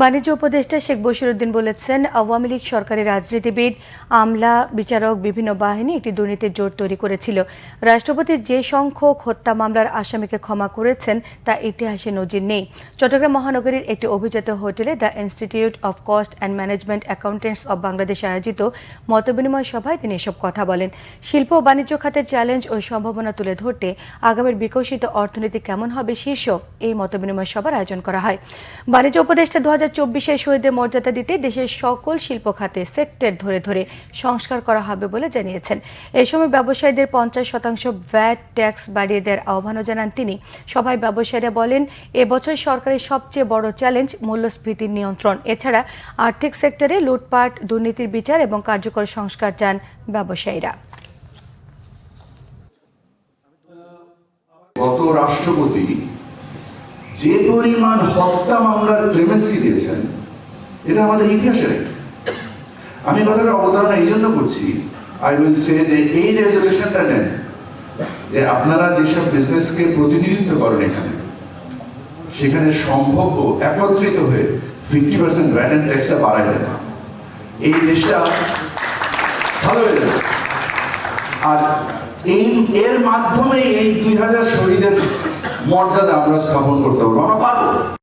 বাণিজ্য উপদেষ্টা শেখ বশিরউদ্দিন বলেছেন, আওয়ামী লীগ সরকারের রাজনীতিবিদ, আমলা, বিচারক, বিভিন্ন বাহিনী একটি দুর্নীতির জোট তৈরি করেছিল। রাষ্ট্রপতি যে সংখ্যক হত্যা মামলার আসামিকে ক্ষমা করেছেন তা ইতিহাসে নজির নেই। চট্টগ্রাম মহানগরীর একটি অভিজাত হোটেলে the institute of cost and management accountants of Bangladesh আয়োজিত মতবিনিময় সভায় তিনি এসব কথা বলেন। শিল্প ও বাণিজ্য খাতের চ্যালেঞ্জ ও সম্ভাবনা তুলে ধরতে আগামীর বিকশিত অর্থনীতি কেমন হবে শীর্ষক এই মতবিনিময় সভার আয়োজন করা হয়। বাণিজ্য উপদেষ্টা 2024-এর শহীদদের মর্যাদা দিতে দেশের সকল শিল্প খাতে সেক্টর ধরে ধরে সংস্কার করা হবে বলে জানিয়েছেন। এ সময় ব্যবসায়ীদের 50% ভ্যাট ট্যাক্স বাড়িয়ে দেওয়ার আহ্বানও জানান তিনি। সভায় ব্যবসায়ীরা বলেন, এবছর সরকারের সবচেয়ে বড় চ্যালেঞ্জ মূল্যস্ফীতির নিয়ন্ত্রণ। এছাড়া আর্থিক সেক্টরে লুটপাট, দুর্নীতির বিচার এবং কার্যকর সংস্কার চান ব্যবসায়ীরা। গত রাষ্ট্রপতি যে পরিমাণ হত্যা মামলার ক্লেমেন্সি দিয়েছেন, এটা আমাদের ইতিহাসে নেই। আমি কথাটা অবতারণা এই জন্য করছি, আই উইল সে যে এই রেজলিউশনটা নেন যে আপনারা যেসব বিজনেসকে প্রতিনিধিত্ব করেন এখানে, সেখানে সম্ভব একত্রিত হয়ে 50% ভ্যাট অ্যান্ড ট্যাক্সটা বাড়াই দেন। এই দেশটা ভালো হয়ে যাবে। আর এর মাধ্যমে এই 2000 শহীদের মর্যাদা আমরা স্থাপন করতে পারবো, আমরা পারবো।